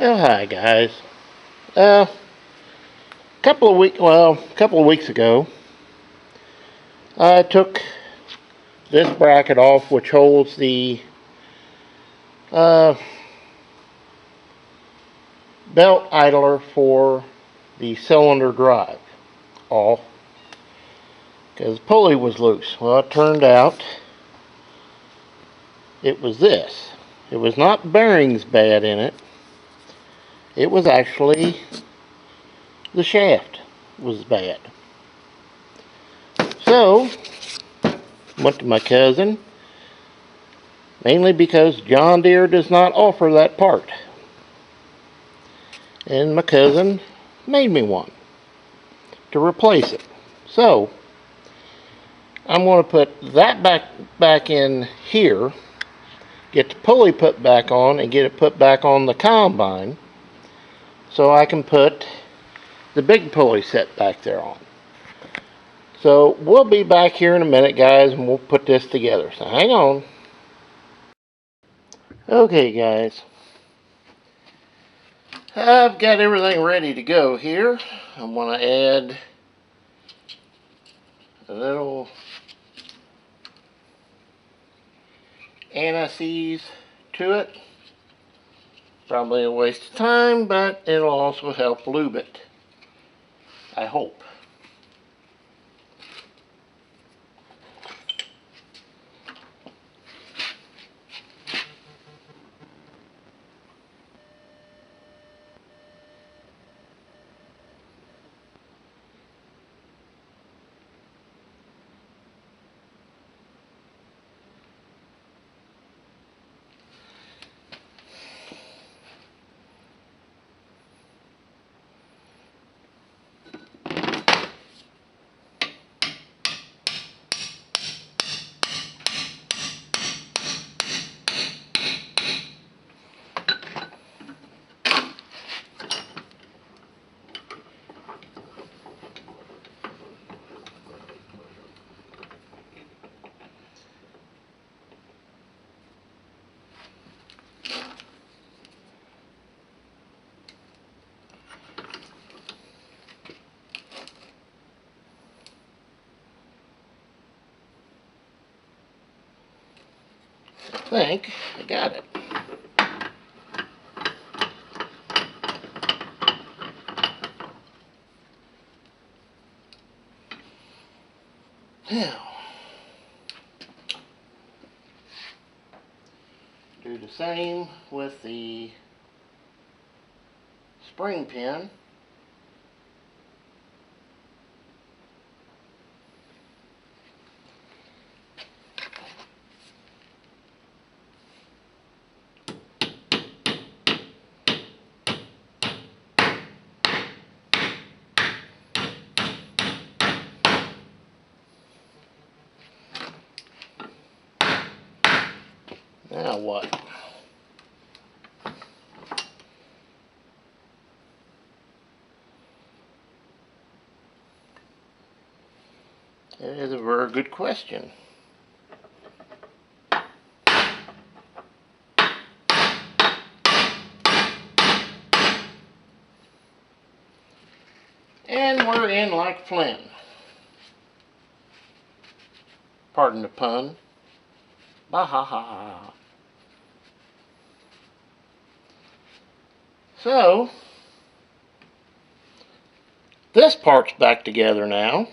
Well, hi guys. A couple of weeks ago, I took this bracket off, which holds the uh, belt idler for the cylinder drive off because the pulley was loose. Well, it turned out it was this. It was not bearings bad in it. It was actually the shaft was bad. So, went to my cousin, mainly because John Deere does not offer that part. And my cousin made me one to replace it. So, I'm going to put that back in here, get the pulley put back on, and get it put back on the combine, so I can put the big pulley set back there on. So we'll be back here in a minute, guys, and we'll put this together. So hang on. Okay, guys. I've got everything ready to go here. I'm going to add a little anti-seize to it. Probably a waste of time, but it'll also help lube it, I hope. I think I got it. Now, do the same with the spring pin. Now what? That is a very good question. And we're in like Flynn. Pardon the pun. Bah-ha-ha-ha. So, this part's back together now.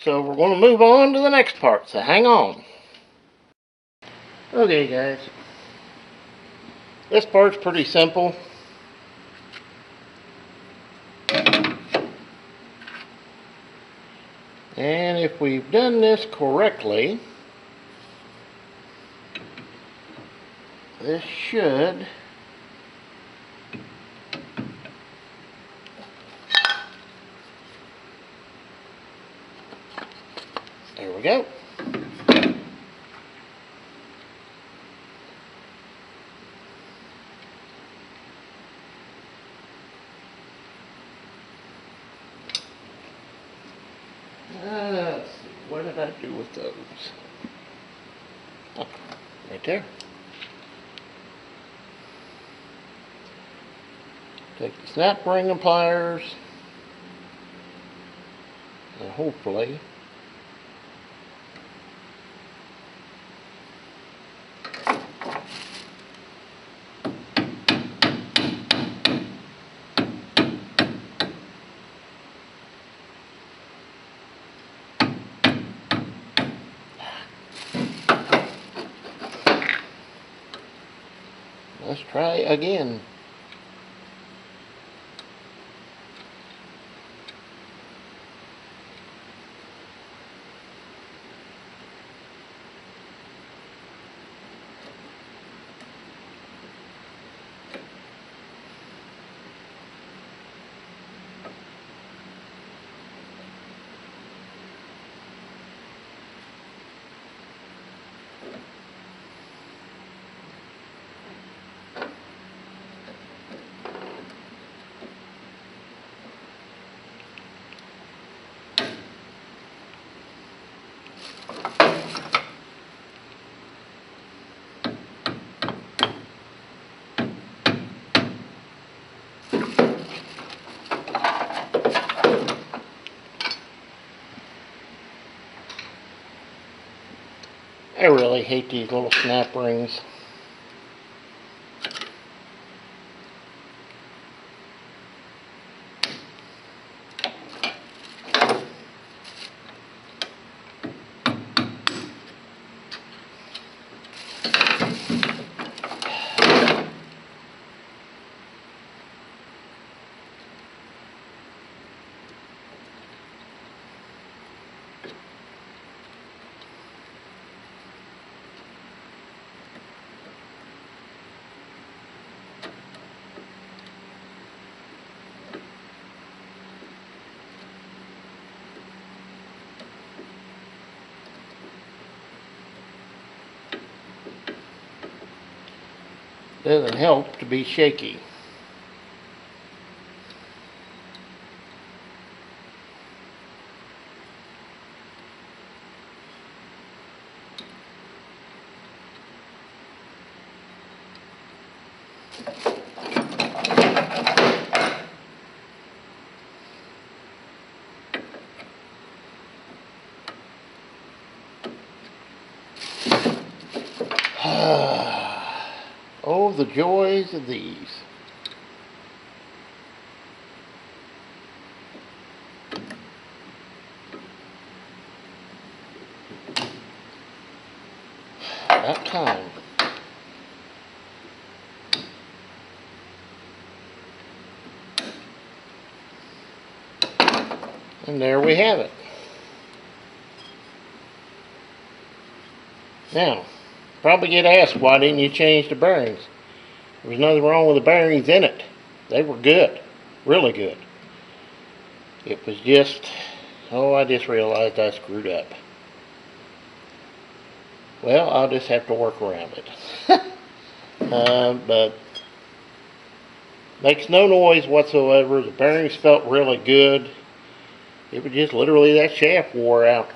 So we're going to move on to the next part, so hang on. Okay, guys. This part's pretty simple. And if we've done this correctly, this should there we go. Let's see, what did I do with those? Oh, right there. Take the snap ring and pliers, and hopefully let's try again. I really hate these little snap rings. Doesn't help to be shaky. Oh, the joys of these. About time. And there we have it. Now, probably get asked, why didn't you change the bearings? There was nothing wrong with the bearings in it. They were good. Really good. It was just, oh, I just realized I screwed up. Well, I'll just have to work around it. But makes no noise whatsoever. The bearings felt really good. It was just literally that shaft wore out.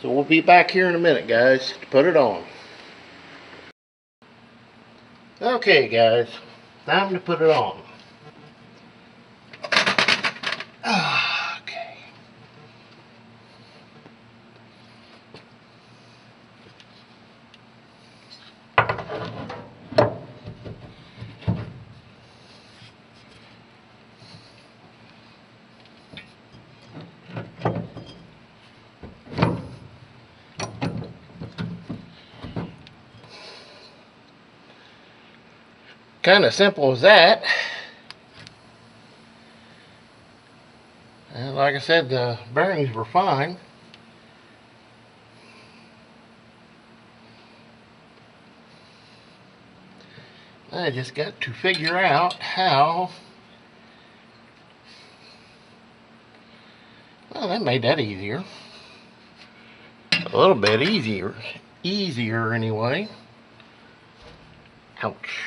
So we'll be back here in a minute, guys, to put it on. Okay, guys, time to put it on. Okay. Kind of simple as that. And like I said, the bearings were fine. I just got to figure out how. Well, that made that easier. A little bit easier. Easier anyway. Ouch.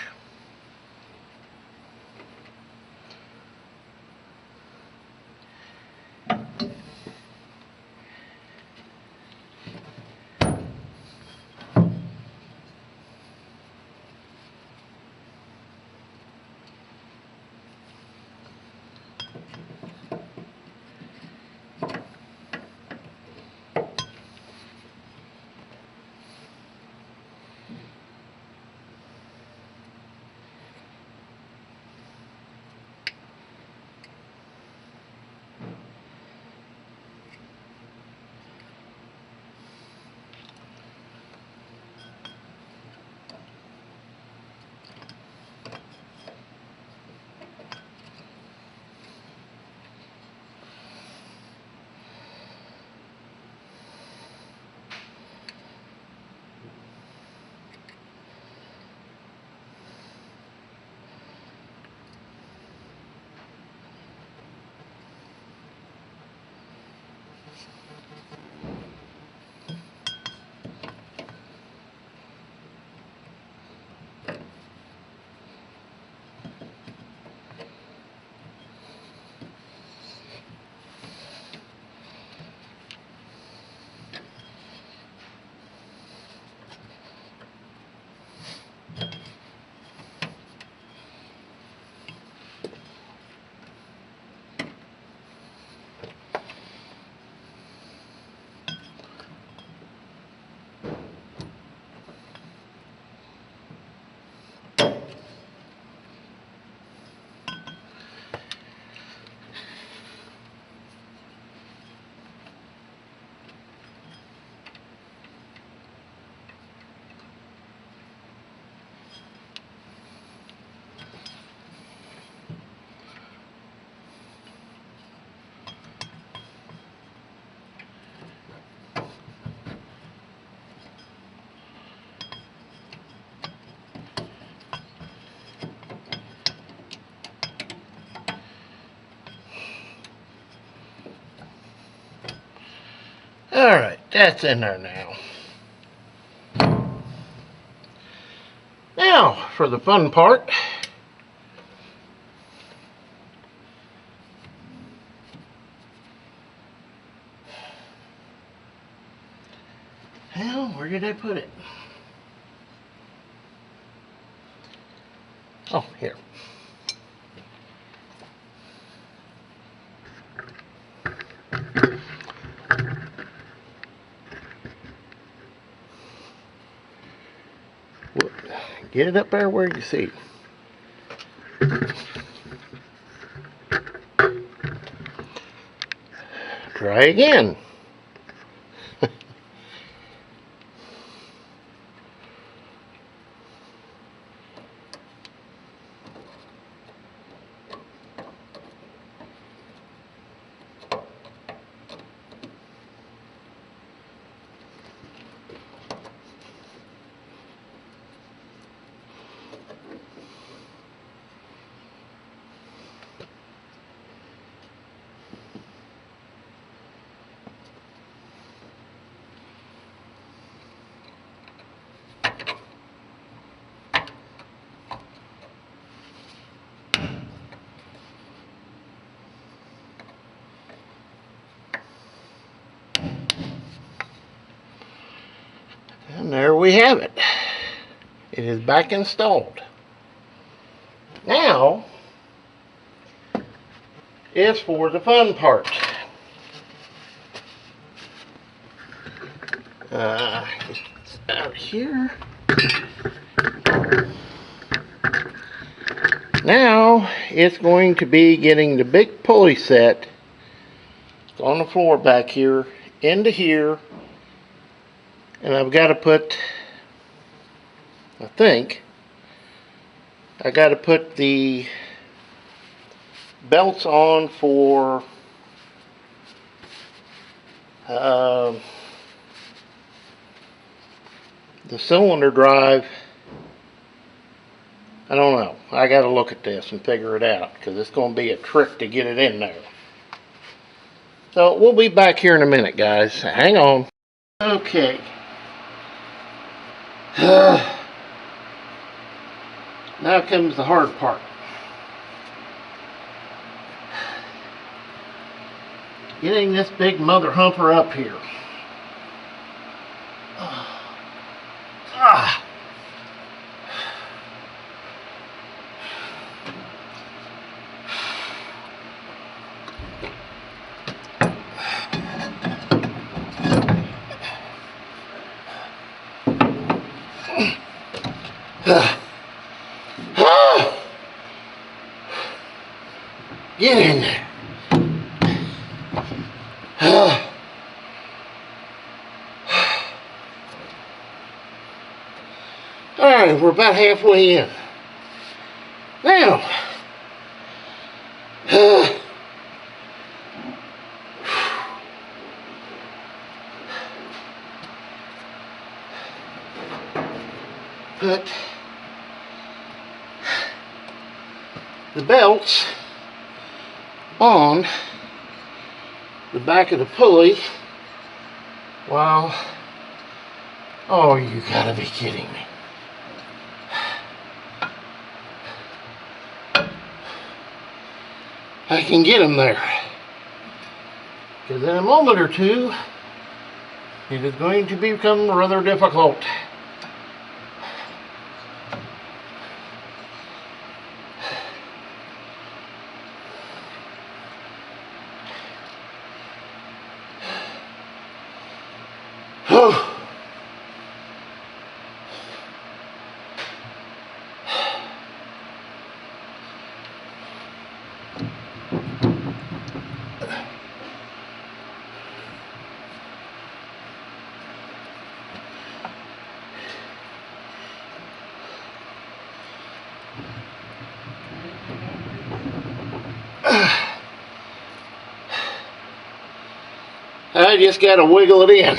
Alright, that's in there now. Now, for the fun part. Well, where did I put it? Oh, here. Get it up there where you see. Try again. And there we have it. It is back installed. Now is for the fun part. It's out here. Now it's going to be getting the big pulley set on the floor back here into here, and I've got to put, I think I got to put the belts on for the cylinder drive. I don't know. I got to look at this and figure it out, because it's going to be a trick to get it in there. So we'll be back here in a minute, guys. Hang on. Okay. Now comes the hard part. Getting this big mother humper up here. Get in there. Alright, we're about halfway in. Now, put the belts on the back of the pulley while, oh, you gotta be kidding me. I can get them there, because in a moment or two it is going to become rather difficult. I just got to wiggle it in.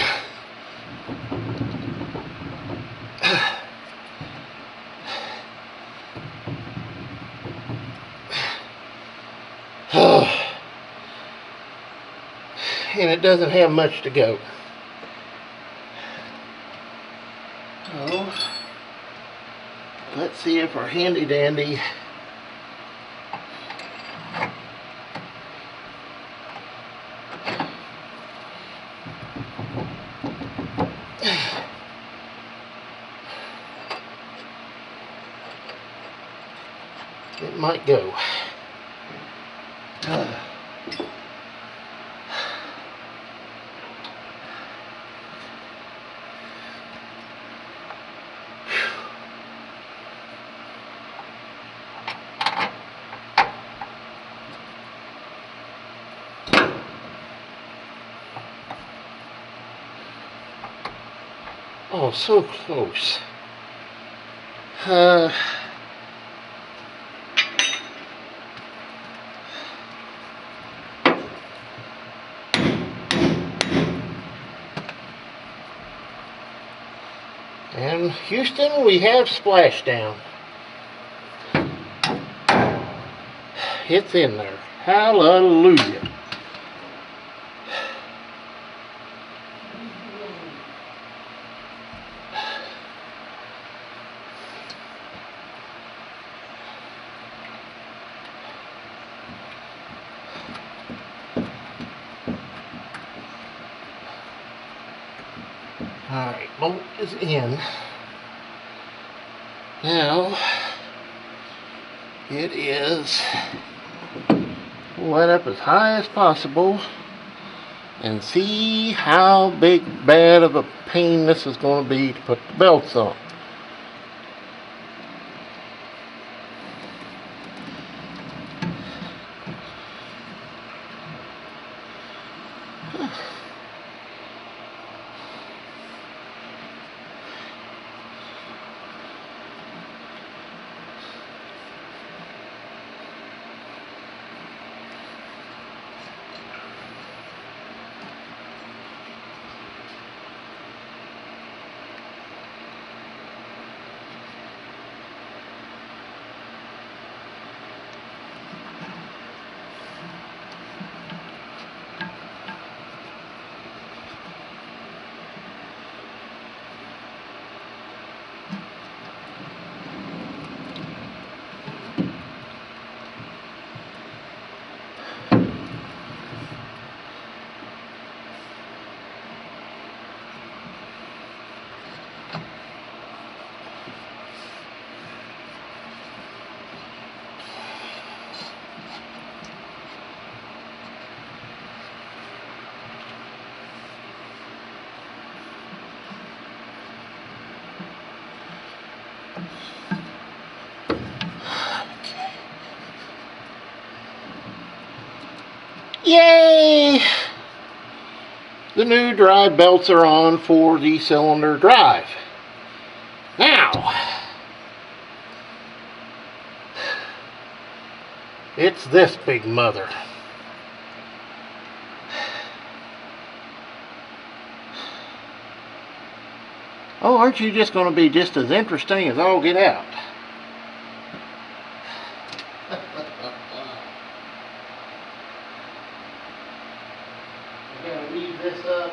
And it doesn't have much to go. So, let's see if our handy dandy it might go. Oh, so close. And Houston, we have splashdown. It's in there. Hallelujah. Alright, bolt is in. Now, it is let up as high as possible and see how bad of a pain this is going to be to put the belts on. Yay! The new drive belts are on for the cylinder drive. Now, it's this big mother. Oh, aren't you just going to be just as interesting as all get out? Weave this up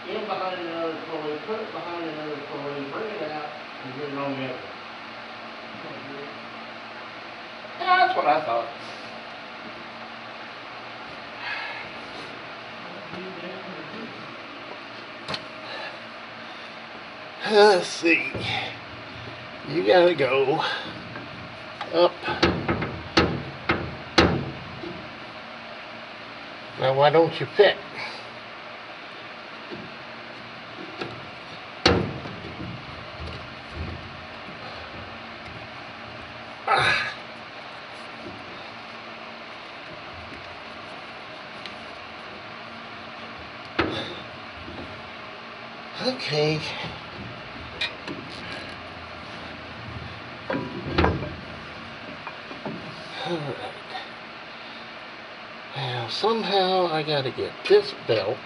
in behind another pulley, put it behind another pulley, bring it out, and get it on the other. Yeah, that's what I thought. Let's see. You gotta go up. Now, why don't you pick? Okay. Alright. Now, somehow I gotta get this belt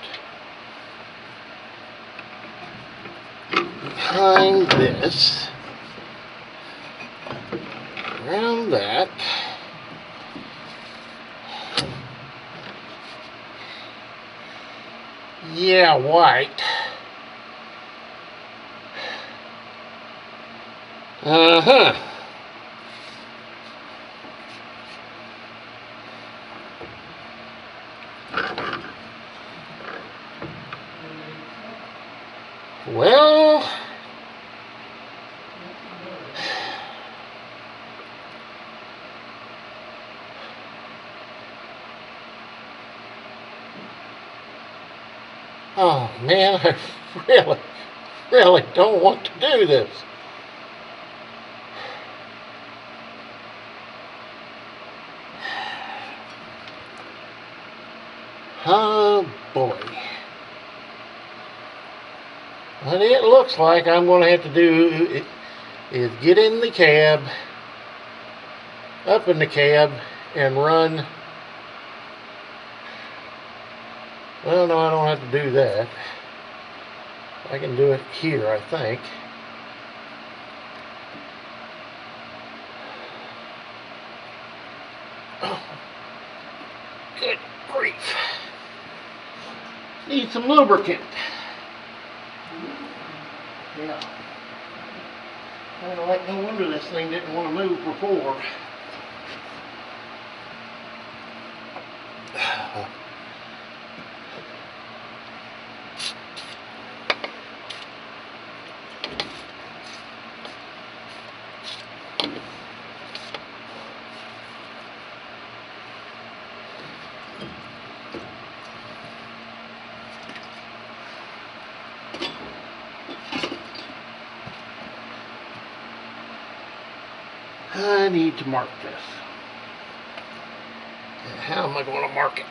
behind this, around that. Yeah, white. Uh-huh. Well, oh man, I really don't want to do this. Oh boy. What it looks like I'm going to have to do is get in the cab, up in the cab, and run. Well, no, I don't have to do that. I can do it here, I think. Oh, good grief. Need some lubricant. Yeah. Kind of like no wonder this thing didn't want to move before. I need to mark this. How am I going to mark it?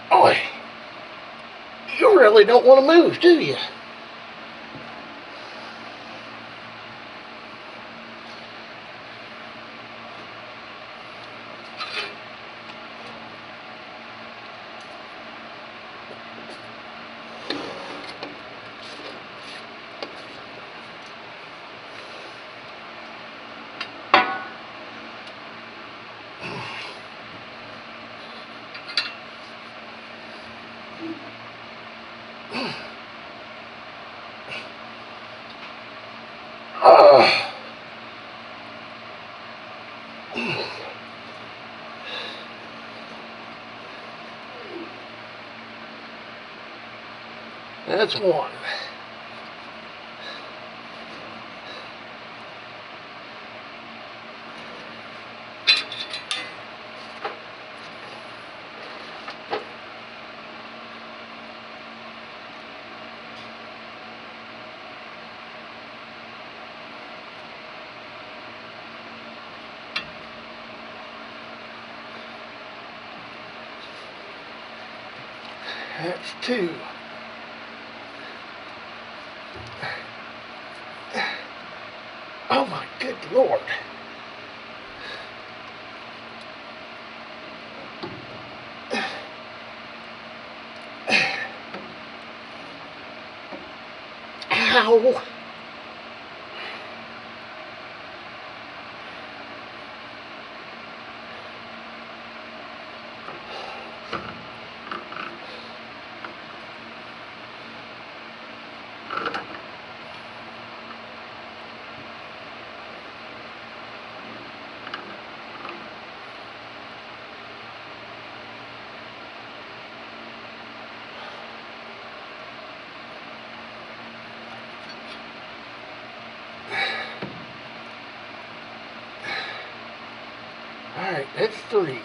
Boy, you really don't want to move, do you? That's one. That's two. Oh my good Lord. Ow. All right, that's three.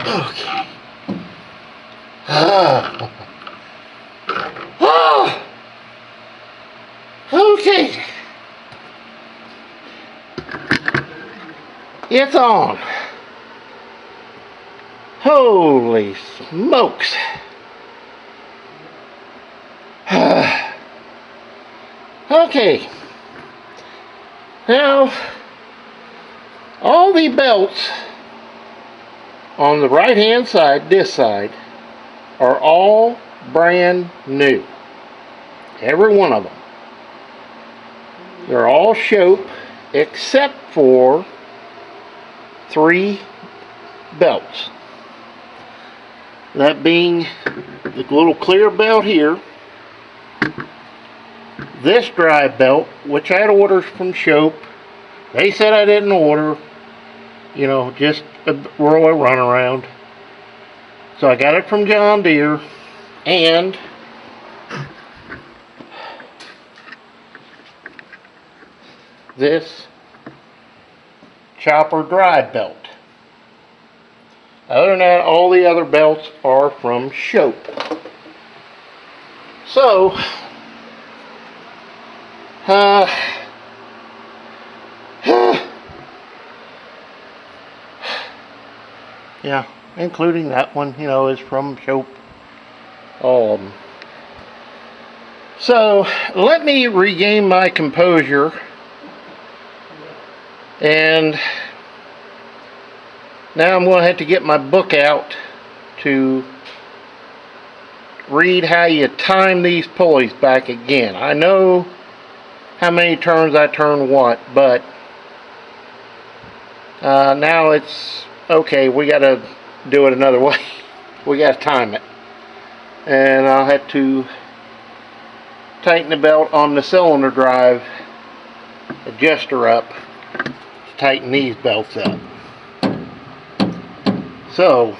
Okay. Okay. It's on. Holy smokes. Okay. Now, all the belts on the right hand side, this side, are all brand new. Every one of them. They're all Shoup except for 3 belts. That being the little clear belt here, this dry belt, which I had orders from Shoup. They said I didn't order, you know, just a royal runaround. So I got it from John Deere, and this chopper dry belt. Other than that, all the other belts are from Shoup. So, yeah, including that one, you know, is from Shoup. So, let me regain my composure, and now I'm going to have to get my book out to read how you time these pulleys back again. I know how many turns I turn what, but now it's okay, we got to do it another way. We got to time it. And I'll have to tighten the belt on the cylinder drive adjuster up to tighten these belts up. So,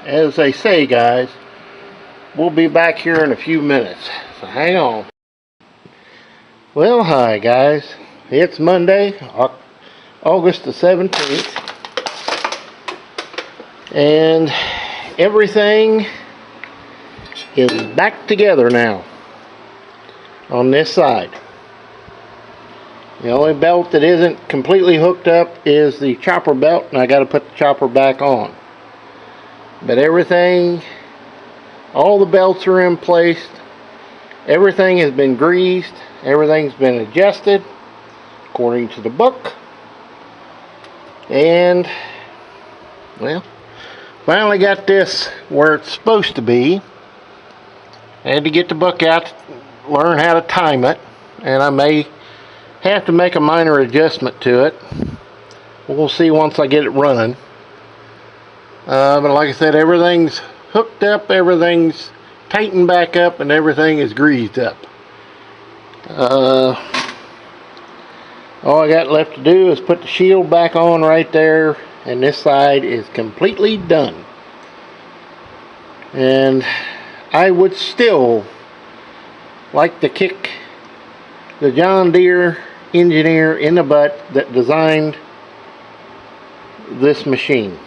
as they say, guys, we'll be back here in a few minutes, so hang on. Well, hi guys, it's Monday, August the 17th, and everything is back together now on this side. The only belt that isn't completely hooked up is the chopper belt, and I got to put the chopper back on. But everything, all the belts are in place. Everything has been greased. Everything's been adjusted according to the book. And, well, finally got this where it's supposed to be. I had to get the book out to learn how to time it, and I may have to make a minor adjustment to it. We'll see once I get it running. But like I said, everything's hooked up, everything's tightened back up, and everything is greased up. All I got left to do is put the shield back on right there, and this side is completely done. And I would still like to kick the John Deere engineer in the butt that designed this machine.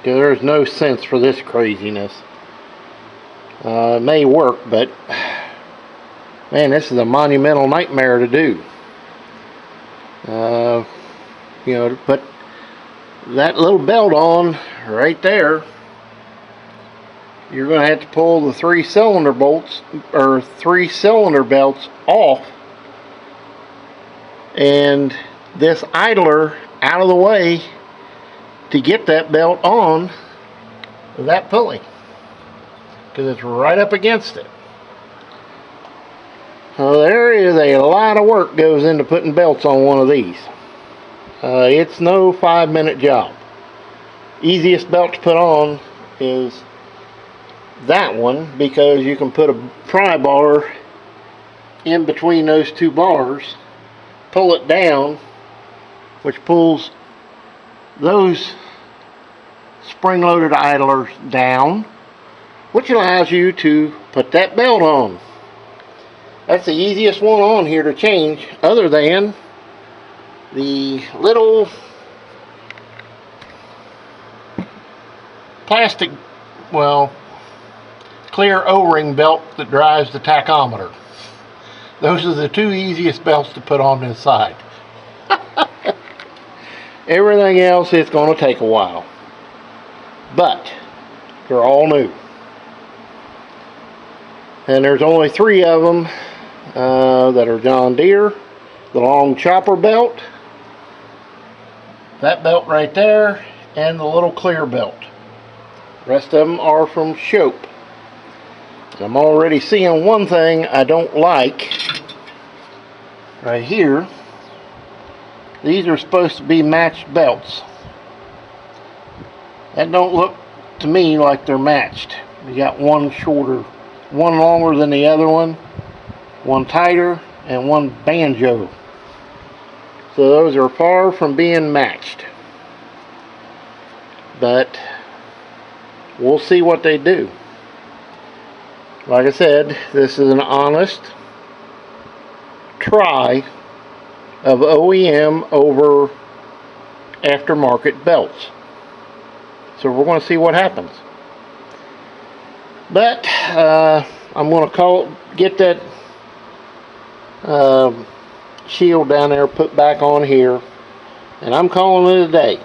There's no sense for this craziness. It may work, but man, this is a monumental nightmare to do. You know, to put that little belt on right there, you're going to have to pull the 3 cylinder bolts or 3 cylinder belts off, and this idler out of the way to get that belt on that pulley, because it's right up against it. So there is a lot of work goes into putting belts on one of these. It's no 5-minute job. Easiest belt to put on is that one, because you can put a pry bar in between those 2 bars, pull it down, which pulls those spring-loaded idlers down, which allows you to put that belt on. That's the easiest one on here to change, other than the little plastic, well, clear O-ring belt that drives the tachometer. Those are the two easiest belts to put on this side. Everything else, it's going to take a while. But they're all new. And there's only 3 of them that are John Deere. The long chopper belt, that belt right there, and the little clear belt. The rest of them are from Shoup. I'm already seeing one thing I don't like right here. These are supposed to be matched belts. That don't look to me like they're matched. You got one shorter, one longer than the other one tighter, and one banjo. So those are far from being matched. But we'll see what they do. Like I said, this is an honest try of OEM over aftermarket belts. So we're going to see what happens. But I'm going to get that shield down there put back on here, and I'm calling it a day.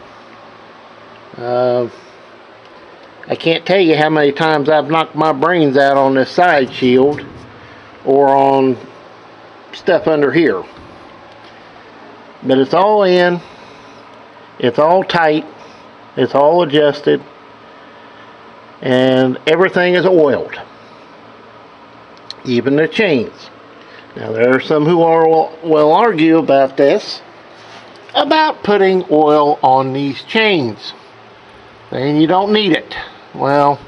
I can't tell you how many times I've knocked my brains out on this side shield or on stuff under here. But it's all in, it's all tight, it's all adjusted, and everything is oiled. Even the chains. Now there are some who will argue about this, about putting oil on these chains, saying you don't need it. Well,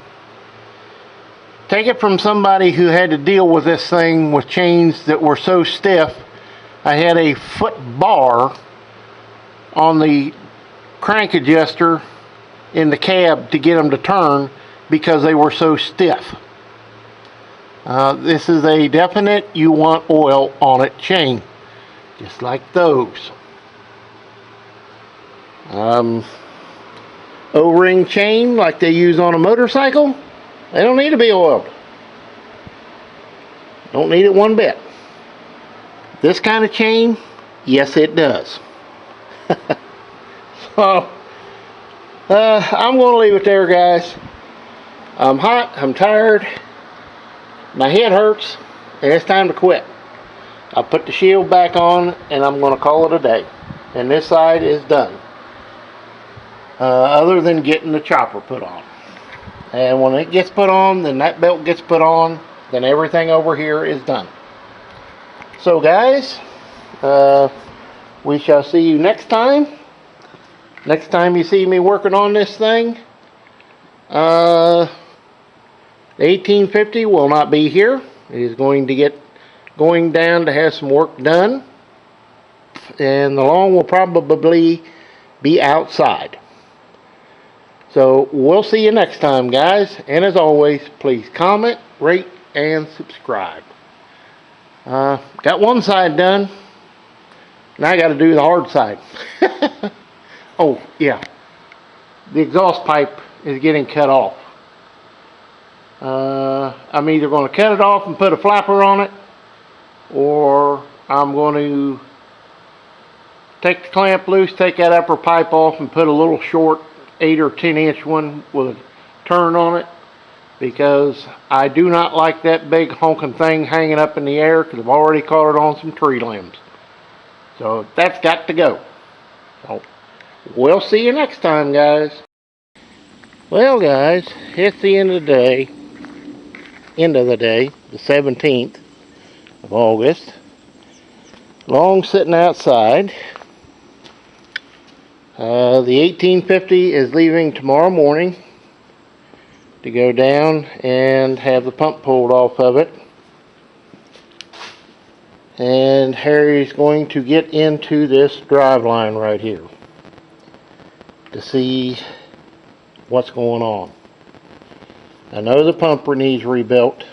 take it from somebody who had to deal with this thing with chains that were so stiff. I had a foot bar on the crank adjuster in the cab to get them to turn because they were so stiff. This is a definite you want oil on it chain, just like those. O-ring chain like they use on a motorcycle, they don't need to be oiled. Don't need it one bit. This kind of chain, yes it does. So I'm going to leave it there, guys. I'm hot, I'm tired, my head hurts, and it's time to quit. I put the shield back on and I'm going to call it a day. And this side is done. Other than getting the chopper put on. And when it gets put on, then that belt gets put on, then everything over here is done. So guys, we shall see you next time. Next time you see me working on this thing, the 1850 will not be here. It is going down to have some work done, and the long will probably be outside. So we'll see you next time, guys, and as always, please comment, rate, and subscribe. Got one side done. Now I got to do the hard side. Oh yeah, the exhaust pipe is getting cut off. I'm either going to cut it off and put a flapper on it, or I'm going to take the clamp loose, take that upper pipe off, and put a little short 8 or 10 inch one with a turn on it, because I do not like that big honking thing hanging up in the air, because I've already caught it on some tree limbs. So that's got to go. So we'll see you next time, guys. Well, guys, it's the end of the day. The 17th of August. Long sitting outside. The 1850 is leaving tomorrow morning to go down and have the pump pulled off of it. And Harry's going to get into this drive line right here to see what's going on. I know the pumper needs rebuilt,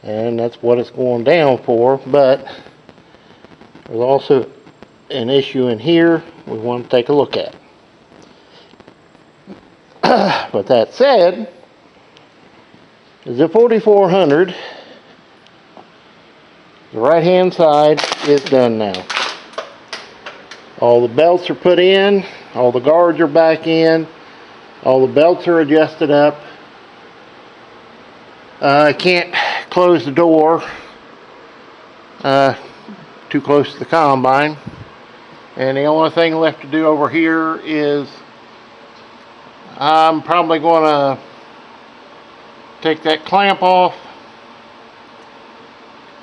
and that's what it's going down for, but there's also an issue in here we want to take a look at. But that said, the 4400, the right hand side is done now. All the belts are put in, all the guards are back in, all the belts are adjusted up. I can't close the door too close to the combine, and the only thing left to do over here is I'm probably going to take that clamp off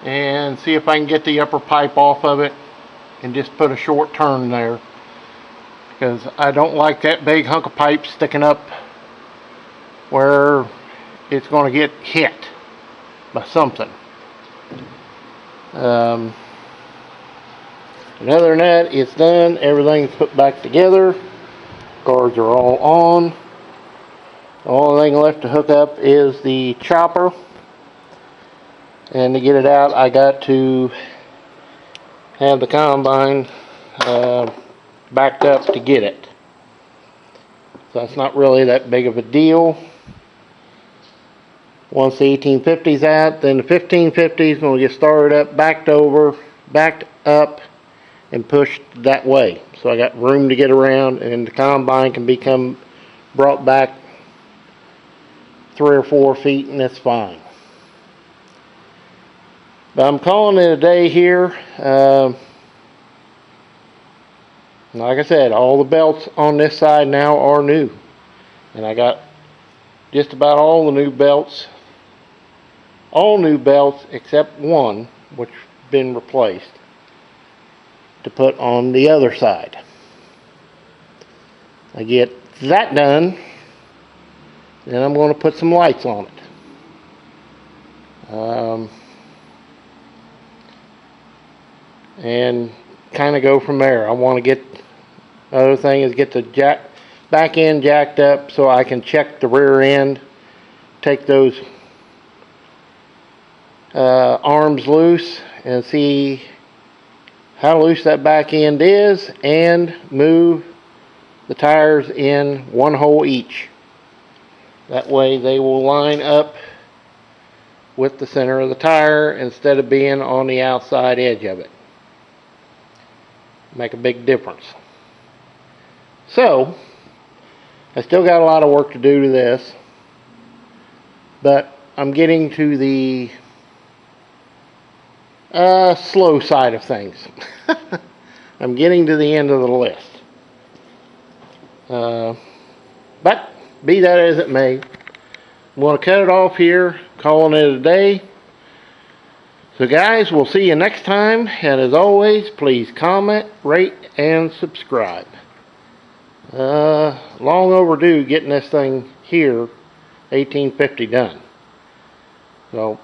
and see if I can get the upper pipe off of it and just put a short turn there, because I don't like that big hunk of pipe sticking up where it's going to get hit by something. And other than that, it's done. Everything's put back together. Guards are all on. The only thing left to hook up is the chopper, and to get it out I got to have the combine backed up to get it. So that's not really that big of a deal. Once the 1850's out, then the 1550's going to get started up, backed up, and pushed that way. So I got room to get around, and the combine can become brought back 3 or 4 feet, and that's fine. But I'm calling it a day here. Like I said, all the belts on this side now are new, and I got just about all the new belts. All new belts except one, which has been replaced, to put on the other side. I get that done, then I'm going to put some lights on it. And kind of go from there. I want to get, other thing is get the back end jacked up so I can check the rear end, take those arms loose and see how loose that back end is, and move the tires in 1 hole each. That way they will line up with the center of the tire instead of being on the outside edge of it. Make a big difference. So I still got a lot of work to do to this, but I'm getting to the slow side of things. I'm getting to the end of the list. But be that as it may, I'm going to cut it off here, calling it a day. So guys, we'll see you next time, and as always, please comment, rate, and subscribe. Long overdue getting this thing here, 1850, done. So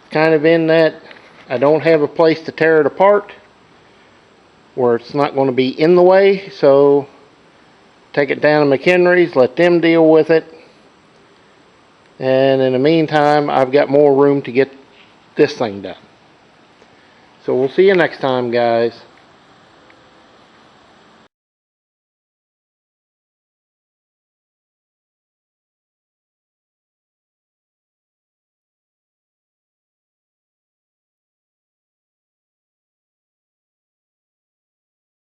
it's kind of in that I don't have a place to tear it apart where it's not going to be in the way, so take it down to McHenry's, let them deal with it, and in the meantime I've got more room to get this thing done. So we'll see you next time, guys.